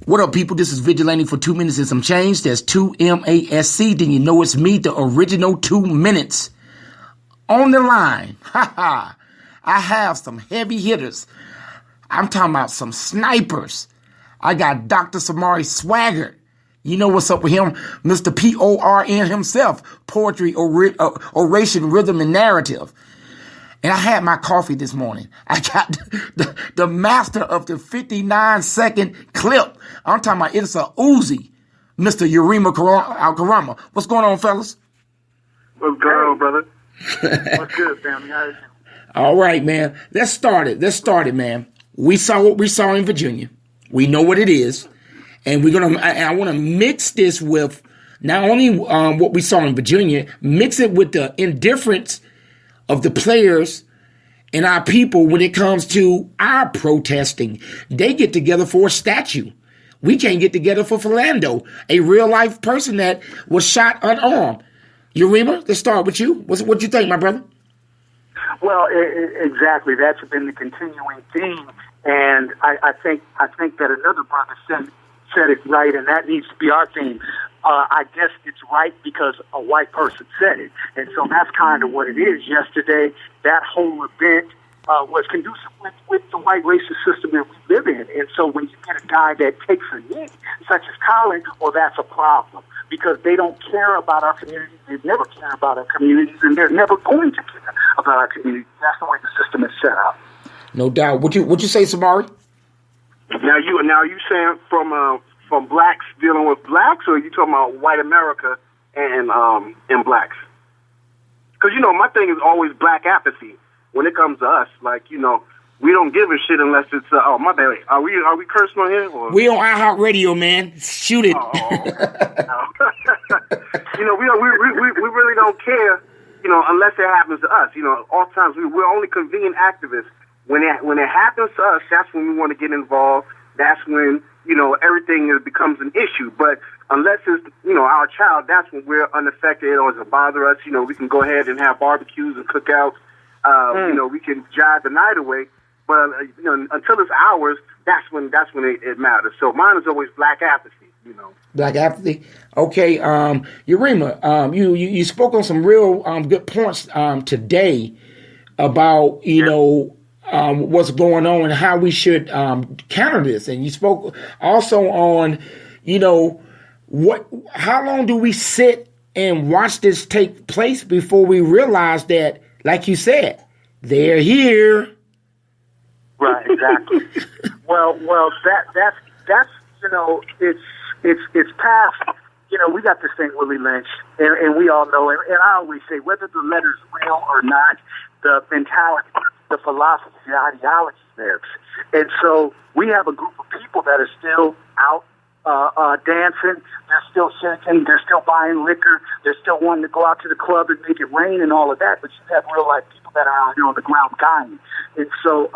What up, people? This is Vigilante for 2 minutes and some change. That's 2MASC. Then you know it's me, the original 2 minutes. On the line, I have some heavy hitters. I'm talking about some snipers. I got Dr. Samori Swygert. You know what's up with him? Mr. PORN himself. Poetry, oration, rhythm, and narrative. And I had my coffee this morning. I got the master of the 59-second clip. I'm talking about it's a Uzi. Mr. Yarima Karama. What's going on, fellas? What's going on, brother? What's good, family? How is it? All right, man. Let's start it, man. We saw what we saw in Virginia. We know what it is. And I want to mix this with not only what we saw in Virginia, mix it with the indifference of the players and our people when it comes to our protesting. They get together for a statue. We can't get together for Philando, a real life person that was shot unarmed. Yarima, let's start with you. What you think, my brother? Well, exactly. That's been the continuing theme, and I think that another brother said it right, and that needs to be our theme. I guess it's right because a white person said it. And so that's kind of what it is. Yesterday, that whole event was conducive with the white racist system that we live in. And so when you get a guy that takes a knee, such as Colin, well, that's a problem because they don't care about our communities. They've never cared about our communities, and they're never going to care about our communities. That's the way the system is set up. No doubt. What you say, Samori? Now you saying from blacks dealing with blacks, or are you talking about white America and blacks? Because my thing is always black apathy when it comes to us. Like we don't give a shit unless it's oh my bad. Are we cursing on here? Or? We on iHeartRadio, man. Shoot it. We really don't care. Unless it happens to us. All times we're only convenient activists. When it happens to us, that's when we want to get involved. That's when everything becomes an issue. But unless it's our child, that's when we're unaffected. It doesn't bother us. We can go ahead and have barbecues and cookouts. We can jive the night away. But until it's ours, that's when it matters. So mine is always black apathy. Black apathy. Okay, Yarima, you spoke on some real good points today about what's going on and how we should counter this. And you spoke also on how long do we sit and watch this take place before we realize that, like you said, they're here. Right, exactly. well, that's it's past. We got this thing, Willie Lynch, and we all know it. And I always say, whether the letter's real or not, the mentality, the philosophy, the ideology there. And so we have a group of people that are still out dancing. They're still shaking. They're still buying liquor. They're still wanting to go out to the club and make it rain and all of that. But you have real life people that are out here on the ground dying. And so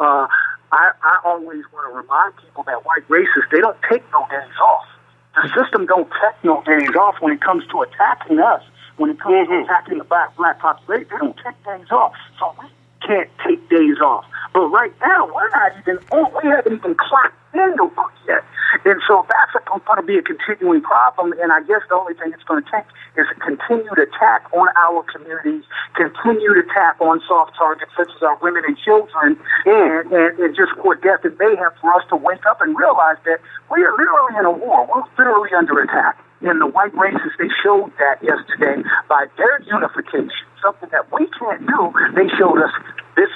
I always want to remind people that white racists, they don't take no days off. The system don't take no days off when it comes to attacking us. When it comes to attacking the black population, they don't take days off. So we can't take days off. But right now, we haven't even clocked in the book yet. And so that's going to be a continuing problem. And I guess the only thing it's going to take is a continued attack on our communities, continued attack on soft targets such as our women and children, and just court death and mayhem for us to wake up and realize that we are literally in a war. We're literally under attack. And the white racists, they showed that yesterday by their unification, something that we can't do. They showed us this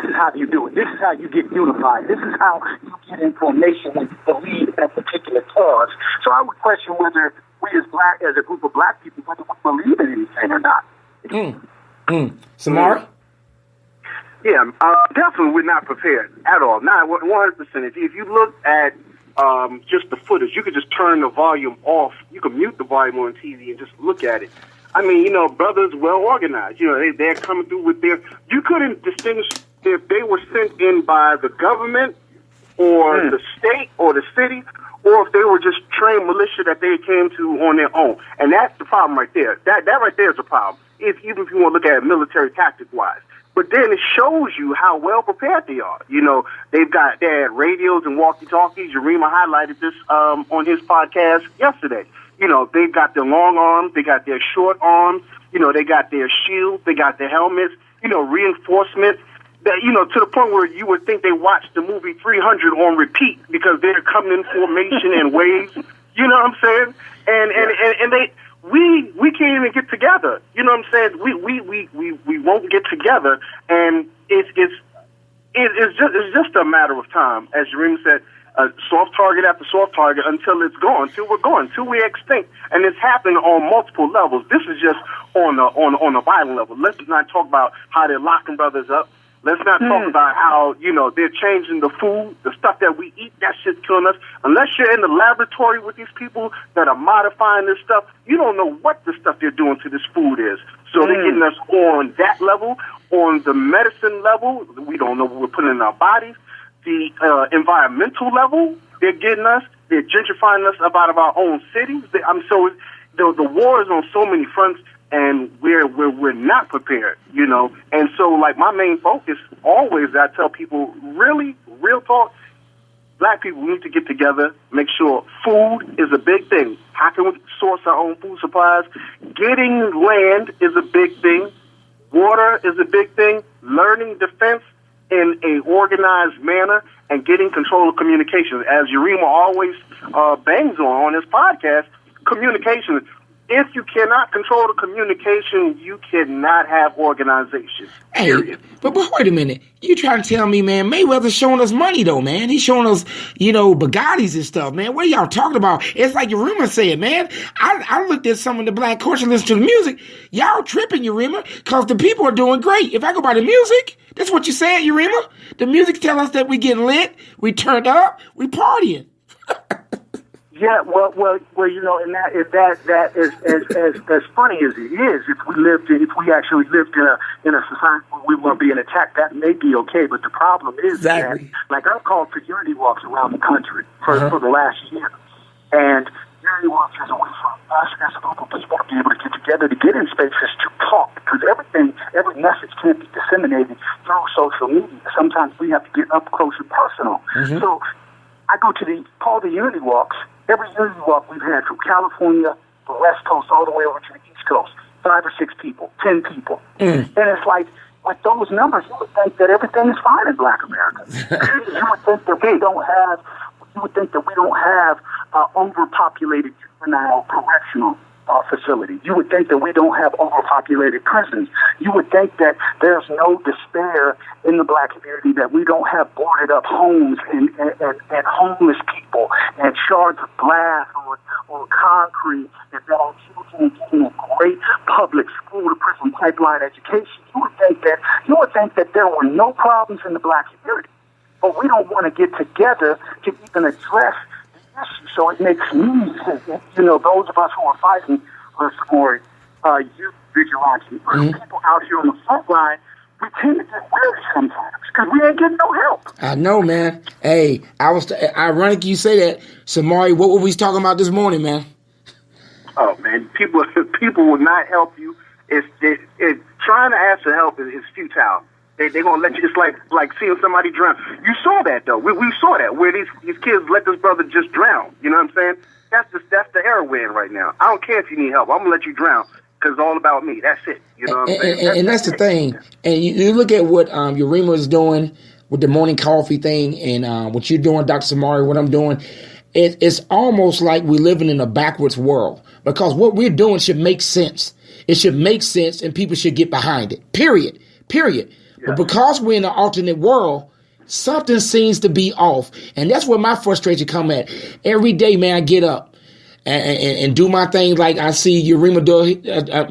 is how you do it. This is how you get unified. This is how you get into a nation when you believe in a particular cause. So I would question whether we as a group of black people, whether we believe in anything or not. Samori? Yeah, definitely we're not prepared at all. Not 100%. If you look at just the footage, you could just turn the volume off. You could mute the volume on TV and just look at it. I mean, brothers well organized. They're coming through with you couldn't distinguish if they were sent in by the government or the state or the city, or if they were just trained militia that they came to on their own. And that's the problem right there. That right there is a problem. Even if you want to look at it military tactic wise. But then it shows you how well prepared they are. You know, they had radios and walkie-talkies. Yarima highlighted this on his podcast yesterday. You know, they got their long arms, they got their short arms, you know, they got their shields, they got their helmets, you know, reinforcement. That, you know, to the point where you would think they watched the movie 300 on repeat because they're coming in formation and waves. You know what I'm saying? And we can't even get together. You know what I'm saying? We won't get together, and it's just a matter of time, as Yarima said. Soft target after soft target until it's gone, till we're gone, till we're extinct, and it's happening on multiple levels. This is just on a violent level. Let's not talk about how they're locking brothers up. Let's not talk about how, you know, they're changing the food, the stuff that we eat. That shit's killing us. Unless you're in the laboratory with these people that are modifying this stuff, you don't know what the stuff they're doing to this food is. So they're getting us on that level, on the medicine level. We don't know what we're putting in our bodies. The environmental level, they're getting us. They're gentrifying us out of our own cities. The war is on so many fronts, and we're not prepared, you know. And so, like, my main focus always, I tell people, really, real talk, black people need to get together, make sure food is a big thing. How can we source our own food supplies? Getting land is a big thing. Water is a big thing. Learning defense in a organized manner, and getting control of communication. As Yarima always bangs on his podcast, communication. If you cannot control the communication, you cannot have organization. Period. Hey, but wait a minute. You trying to tell me, man, Mayweather's showing us money, though, man. He's showing us, you know, Bugattis and stuff, man. What are y'all talking about? It's like Yarima said, man. I looked at some of the black culture, listen to the music. Y'all tripping, Yarima, because the people are doing great. If I go by the music, that's what you said, Yarima. The music tell us that we getting lit, we turned up, we partying. Yeah, well, you know, and that is as funny as it is. If we actually lived in a society where we weren't being attacked, that may be okay. But the problem is that, like, I've called for unity walks around the country for the last year, and unity walks is a way for us as a group of people to be able to get together, to get in spaces to talk, because every message can't be disseminated through social media. Sometimes we have to get up close and personal. So I go to call the unity walks. Every unity walk we've had from California, the West Coast, all the way over to the East Coast, 5 or 6 people, 10 people. And it's like, with those numbers, you would think that everything is fine in Black America. You would think that we don't have overpopulated juvenile correctional facilities. You would think that we don't have overpopulated prisons. You would think that there's no despair in the black community, that we don't have boarded up homes and homeless people and shards of glass on concrete, and that our children are getting a great public school to prison pipeline education. You would think that there were no problems in the black community. But we don't want to get together to even address the issue. So it makes me, you know, those of us who are fighting for youth vigilante, people out here on the front line, we tend to get weary sometimes because we ain't getting no help. I know, man. Hey, ironic you say that. Samori, what were we talking about this morning, man? Oh, man, people will not help you. It's trying to ask for help is futile. They're going to let you, it's like seeing somebody drown. You saw that, though. We saw that, where these kids let this brother just drown. You know what I'm saying? That's the era we're in right now. I don't care if you need help. I'm going to let you drown because it's all about me. That's it. You know what I'm saying? And that's the thing. And you look at what Yarima is doing with the morning coffee thing, and what you're doing, Dr. Samori, what I'm doing. It's almost like we're living in a backwards world, because what we're doing should make sense. It should make sense, and people should get behind it. Period. Yeah. But because we're in an alternate world, something seems to be off. And that's where my frustration come at. Every day, man, I get up and do my thing like I see Yarima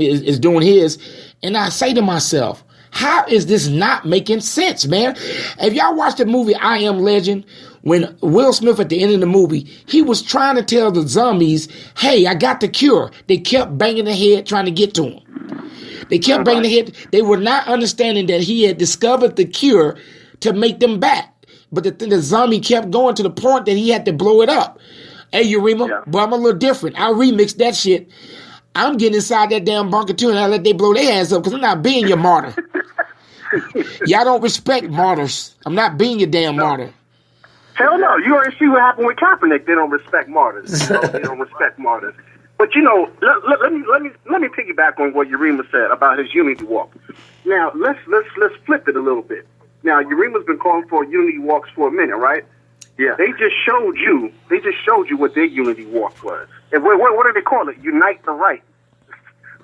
is doing his. And I say to myself, how is this not making sense, man? If y'all watched the movie I Am Legend, when Will Smith at the end of the movie, he was trying to tell the zombies, hey, I got the cure. They kept banging their head trying to get to him. They kept banging their head. They were not understanding that he had discovered the cure to make them back. But the zombie kept going to the point that he had to blow it up. Hey, Yarima, but I'm a little different. I remixed that shit. I'm getting inside that damn bunker too, and I let they blow their ass up because I'm not being your martyr. Y'all don't respect martyrs. I'm not being your damn martyr. Hell no. You already see what happened with Kaepernick. They don't respect martyrs. They don't respect martyrs. But let me piggyback on what Yarima said about his unity walk. Now let's flip it a little bit. Now Yarima's been calling for unity walks for a minute, right? Yeah. They just showed you what their unity walk was. And what do they call it? Unite the right.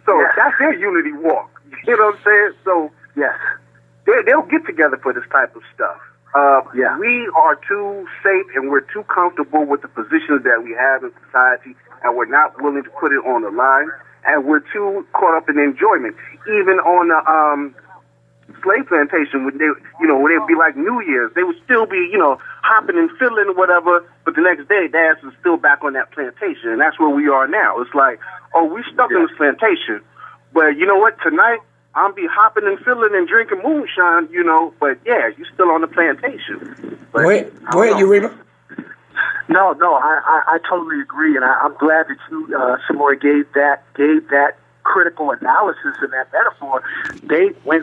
So that's their unity walk. You know what I'm saying? So Yes. they'll get together for this type of stuff. We are too safe and we're too comfortable with the positions that we have in society, and we're not willing to put it on the line, and we're too caught up in enjoyment. Even on the slave plantation, when when it'd be like New Year's, they would still be, hopping and fiddling or whatever, but the next day, Dad is still back on that plantation, and that's where we are now. It's like, we stuck in this plantation, but you know what, tonight, I'm be hopping and fiddling and drinking moonshine, but yeah, you still on the plantation. But, Go ahead, Yarima. No, I totally agree, and I'm glad that you, Samori, gave that critical analysis and that metaphor.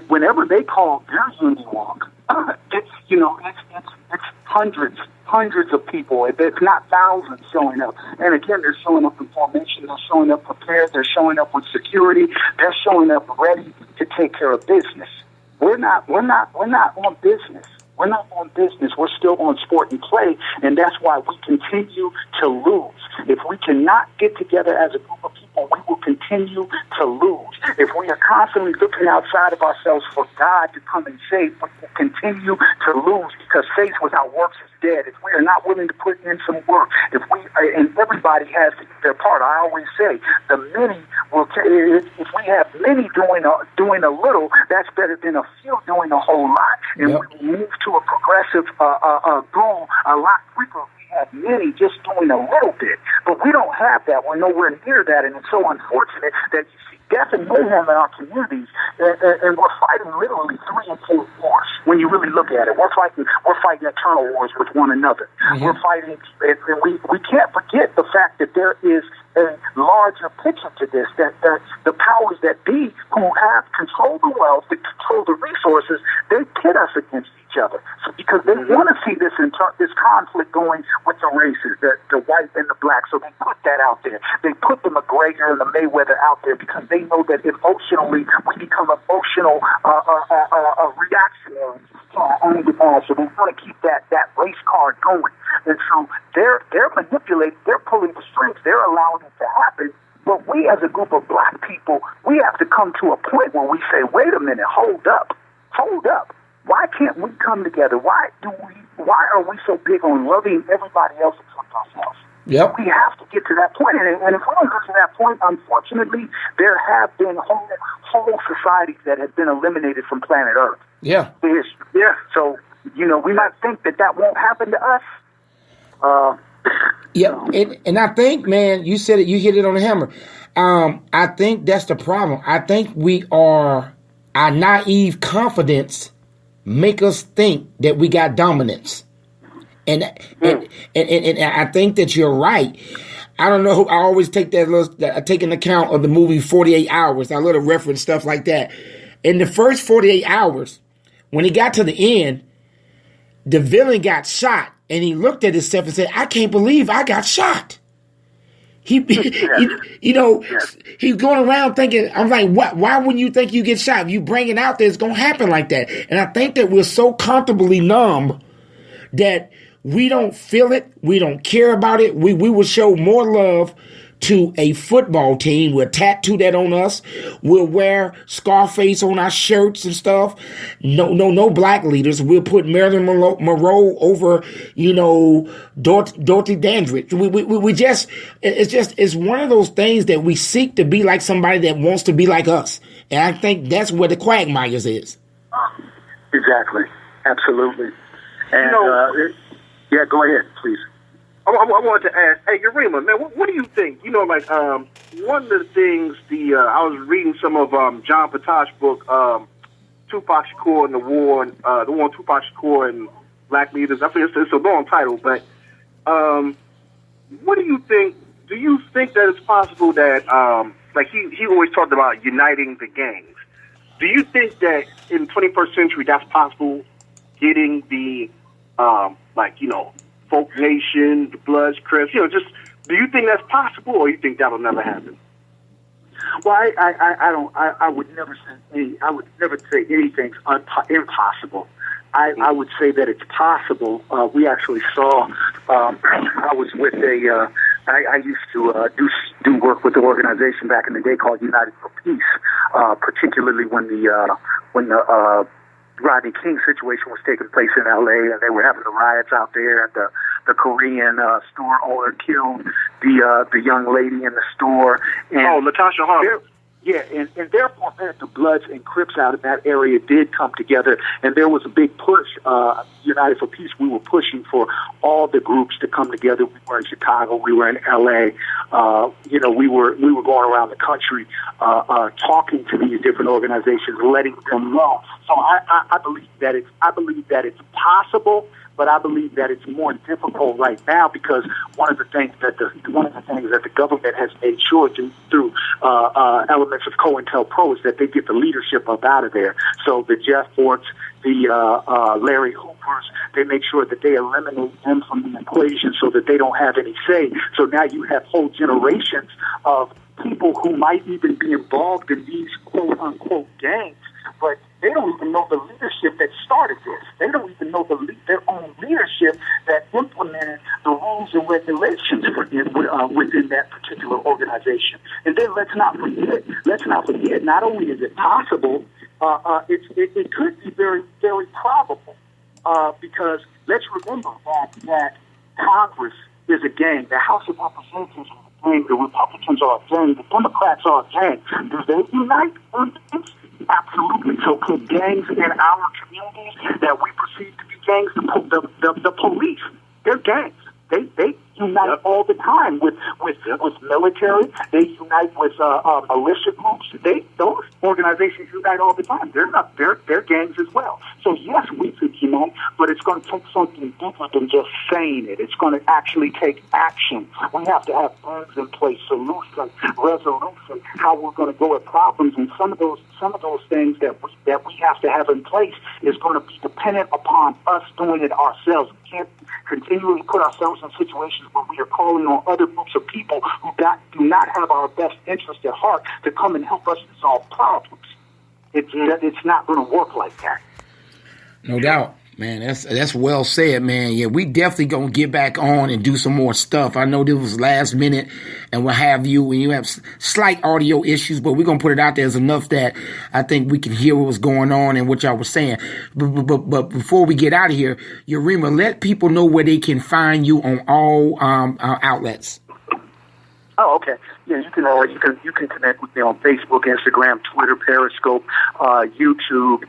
Whenever they call their unity walk, it's hundreds of people. It's not thousands showing up. And again, they're showing up in formation. They're showing up prepared. They're showing up with security. They're showing up ready to take care of business. We're not on business. We're not on business. We're still on sport and play, and that's why we continue to lose. If we cannot get together as a group of people, we will continue to lose. If we are constantly looking outside of ourselves for God to come and save, we will continue to lose, because faith without works is dead. If we are not willing to put in some work, and everybody has to do their part. I always say the many will. If we have many doing a little, that's better than a few doing a whole lot, and we will move to a progressive goal a lot quicker. We have many just doing a little bit, but we don't have that. We're nowhere near that, and it's so unfortunate that you see death and mayhem in our communities, and we're fighting literally 3 and 4 wars. When you really look at it, we're fighting eternal wars with one another. Mm-hmm. We're fighting, and we can't forget the fact that there is a larger picture to this, that the powers that be, who have control the wealth, that control the resources, they pit us against each other. So because they want to see this this conflict going with the races, the white and the black. So they put that out there. They put the McGregor and the Mayweather out there because they know that emotionally we become emotional reactionaries to our own demise. So they want to keep that race card going. And so they're manipulating, they're pulling the strings, they're allowing it to happen. But we as a group of black people, we have to come to a point where we say, wait a minute, hold up. Why can't we come together? Why are we so big on loving everybody else except ourselves? Yep. We have to get to that point. And if we don't get to that point, unfortunately, there have been whole societies that have been eliminated from planet Earth. Yeah. Yeah. So, we might think that won't happen to us. Yeah. And I think, man, you said it, you hit it on the hammer. I think that's the problem. I think our naive confidence make us think that we got dominance. And I think that you're right. I don't know. I always take I take an account of the movie 48 Hours. I love to reference stuff like that. In the first 48 hours, when he got to the end, the villain got shot, and he looked at himself and said, "I can't believe I got shot." He's going around thinking, I'm like, what? Why wouldn't you think you get shot? If you bring it out there, it's going to happen like that. And I think that we're so comfortably numb that we don't feel it. We don't care about it. We will show more love to a football team. We'll tattoo that on us. We'll wear Scarface on our shirts and stuff. No black leaders. We'll put Marilyn Monroe over, Dorothy Dandridge. It's one of those things that we seek to be like somebody that wants to be like us. And I think that's where the Quagmires is. Exactly. Absolutely. And, yeah, go ahead, please. I wanted to ask, hey, Yarima, man, what do you think? One of the things, I was reading some of John Patash's book, Tupac Shakur and the War on Tupac Shakur and Black Leaders. I think it's a long title, but what do you think? Do you think that it's possible that, he always talked about uniting the gangs? Do you think that in the 21st century that's possible? Getting the Folk Nation, the Bloods, Crips, just do you think that's possible, or you think that'll never happen? Well, I would never say anything's impossible. I would say that it's possible. We actually saw. I was with I used to do work with the organization back in the day called United for Peace, particularly when the Rodney King situation was taking place in L.A. and they were having the riots out there, and the Korean store owner killed the young lady in the store. And Latasha Harper. Yeah, and therefore the Bloods and Crips out in that area did come together, and there was a big push. United for Peace, we were pushing for all the groups to come together. We were in Chicago, we were in L.A. We were going around the country talking to these different organizations, letting them know. So I believe that it's possible. But I believe that it's more difficult right now because one of the things that the government has made sure to through elements of COINTELPRO is that they get the leadership up out of there. So the Jeff Forts, the Larry Hoopers, they make sure that they eliminate them from the equation so that they don't have any say. So now you have whole generations of people who might even be involved in these quote unquote gangs, but they don't even know the leadership that started this. They don't even know their own leadership that implemented the rules and regulations within that particular organization. And then let's not forget, not only is it possible, it could be very, very probable, because let's remember that Congress is a gang. The House of Representatives is a gang. The Republicans are a gang. The Democrats are a gang. Do they unite on this? Absolutely. So could gangs in our communities that we perceive to be gangs, the police, they're gangs. They unite all the time with military. They unite with militia groups. Those organizations unite all the time. They're gangs as well. So yes, we could unite, but it's going to take something different than just saying it. It's going to actually take action. We have to have plans in place, solution, resolution, how we're going to go at problems, and some of those things that we have to have in place is going to be dependent upon us doing it ourselves. We can't continually put ourselves in situations where we are calling on other groups of people who do not have our best interest at heart to come and help us resolve problems. It's not going to work like that. No doubt, man. That's well said, man. Yeah, we definitely gonna get back on and do some more stuff. I know this was last minute and what have you, and you have slight audio issues, but we're gonna put it out there as enough that I think we can hear what was going on and what y'all was saying. But before we get out of here, Yarima, let people know where they can find you on all outlets. Oh, okay. Yeah, you can connect with me on Facebook, Instagram, Twitter, Periscope, YouTube,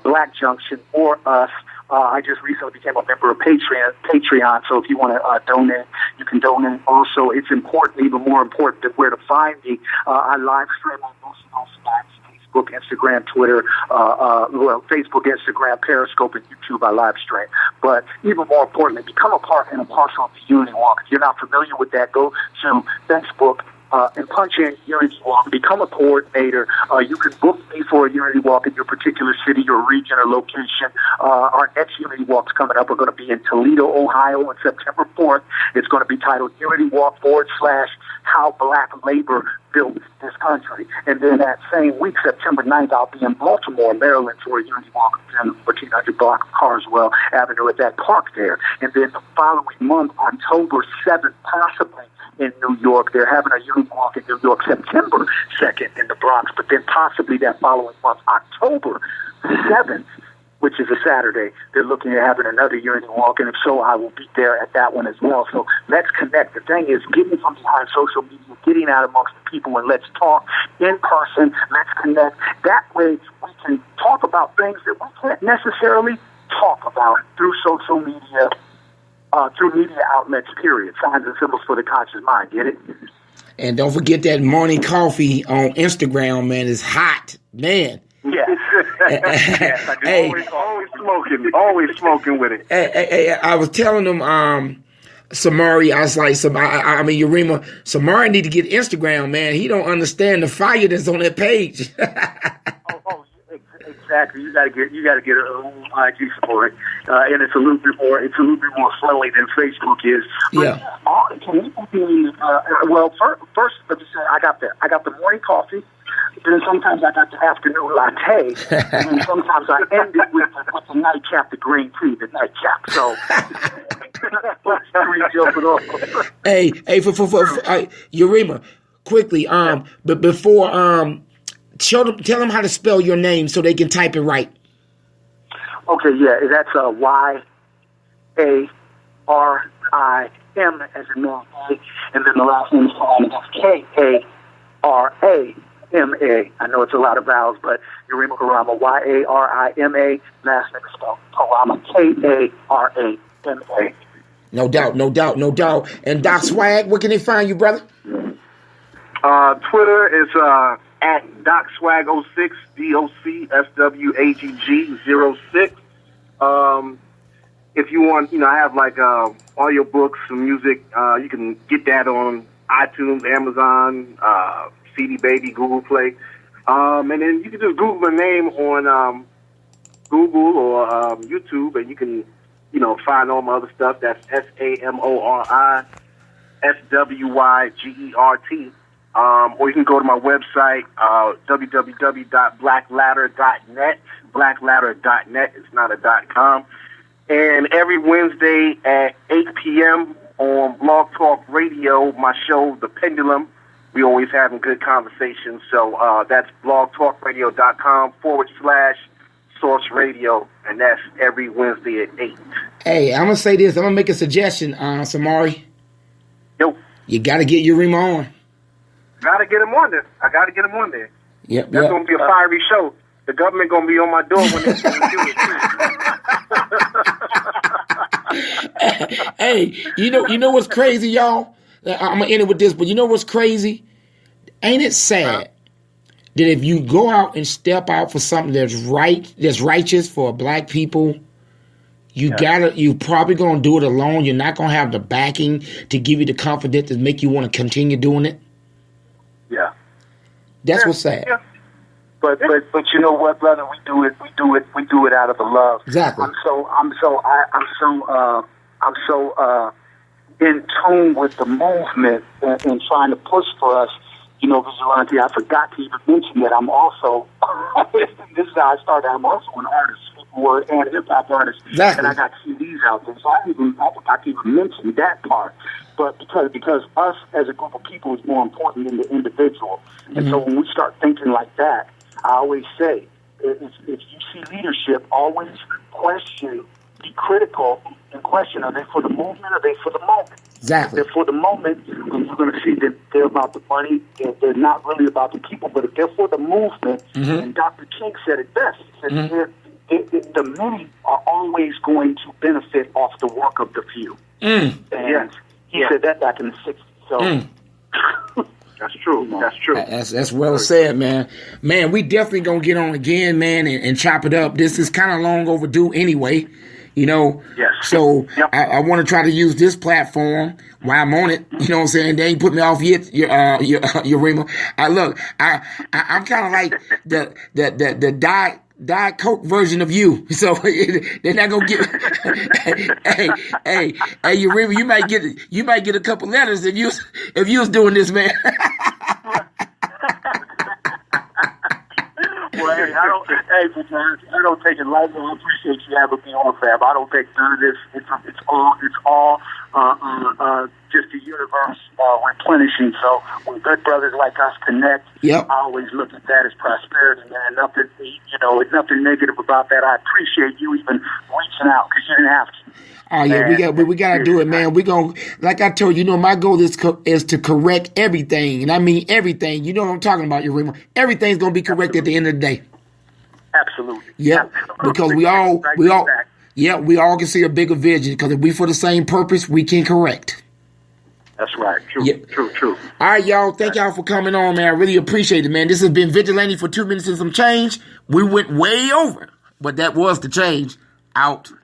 Black Junction, or us. I just recently became a member of Patreon, so if you want to donate, you can donate. Also, it's important, even more important, that where to find me. I live stream on most of those spots. Facebook, Instagram, Twitter, Facebook, Instagram, Periscope, and YouTube, I live stream. But even more importantly, become a part and a parcel of the Unity Walk. If you're not familiar with that, go to Facebook and punch in Unity Walk. Become a coordinator. You can book me for a Unity Walk in your particular city or region or location. Our next Unity Walks coming up are going to be in Toledo, Ohio on September 4th. It's going to be titled Unity Walk / How Black Labor Built This Country. And then that same week, September 9th, I'll be in Baltimore, Maryland for a Unity Walk in 1400 block of Carswell Avenue at that park there. And then the following month, October 7th, possibly in New York. They're having a Unity Walk in New York September 2nd in the Bronx, but then possibly that following month, October 7th, which is a Saturday, they're looking at having another Unity Walk, and if so, I will be there at that one as well. So let's connect. The thing is, getting from behind social media, getting out amongst the people, and let's talk in person. Let's connect. That way, we can talk about things that we can't necessarily talk about through social media, through media outlets, period. Signs and symbols for the conscious mind. Get it? And don't forget that morning coffee on Instagram, man, is hot. Man. Yes. Yes, I do. Always smoking with it. Hey, I was telling them, Samori, I was like, Yarima, Samori need to get Instagram, man. He don't understand the fire that's on that page. exactly. You got to get a IG support, and it's a little bit more friendly than Facebook is. But, well, first let me say I got the morning coffee. Then sometimes I got the afternoon latte, and then sometimes I end it with the nightcap, the green tea, the nightcap. So, hey, for Yarima, quickly, but before, tell them how to spell your name so they can type it right. Okay, yeah, that's YARIM as in North, and then the last name is KARAMA. I know it's a lot of vowels, but Yarima Karama, YARIMA. Last name is spelled Karama, KARAMA. No doubt. And Doc Swag, where can they find you, brother? Twitter is at DocSwag06, DOCSWAGG06. If you want, I have like audio books and music. You can get that on iTunes, Amazon, CD Baby, Google Play. And then you can just Google my name on Google or YouTube, and you can, find all my other stuff. That's SAMORISWYGERT. Or you can go to my website, www.blackladder.net. Blackladder.net. It's not a .com. And every Wednesday at 8 p.m. on Blog Talk Radio, my show, The Pendulum, we always having good conversations. So that's blogtalkradio.com/Source Radio, and that's every Wednesday at 8. Hey, I'm going to say this. I'm going to make a suggestion, Samori. Yo. You got to get Yarima on. Gotta get him on there. I gotta get him on there. Yep. That's gonna be a fiery show. The government gonna be on my door when they do it. Hey, you know what's crazy, y'all? I'm gonna end it with this, but you know what's crazy? Ain't it sad that if you go out and step out for something that's right, that's righteous for black people, you probably gonna do it alone. You're not gonna have the backing to give you the confidence to make you want to continue doing it. Yeah, that's what's sad. Yeah. But you know what, brother? We do it out of the love. Exactly. I'm so in tune with the movement and trying to push for us. Vigilante. I forgot to even mention that I'm also. This is how I started. I'm also an artist, spoken word and hip hop artist, exactly. And I got CDs out there, so I forgot to even mention that part. But because us as a group of people is more important than the individual. And so when we start thinking like that, I always say, if you see leadership, always question, be critical, and question, are they for the movement or are they for the moment? Exactly. If they're for the moment, you're going to see that they're about the money, they're not really about the people, but if they're for the movement, and Dr. King said it best, he said, the many are always going to benefit off the work of the few. And he said that back in the 60s. So that's true. That's true. That's well said, man. Man, we definitely gonna get on again, man, and chop it up. This is kind of long overdue anyway. Yes. So I want to try to use this platform while I'm on it. You know what I'm saying? They ain't put me off yet. Yarima. I'm kind of like the Diet Coke version of you, so they're not gonna get. hey, Yarima, you might get a couple letters if you was doing this, man. Well, I don't take it lightly. I appreciate you having me on, fam. I don't take none of this. It's all just the universe replenishing. So when good brothers like us connect, I always look at that as prosperity, man. Nothing negative about that. I appreciate you even reaching out because you didn't have to. Oh yeah, we gotta do it, man. We gonna, like I told you, my goal is to correct everything, and I mean everything. You know what I'm talking about, Yarima. Everything's gonna be correct at the end of the day. Absolutely. Yeah, because we all can see a bigger vision. Because if we for the same purpose, we can correct. That's right. True. Yep. True. All right, y'all. Thank y'all for coming on, man. I really appreciate it, man. This has been Vigilante for 2 minutes and some change. We went way over, but that was the change. Out.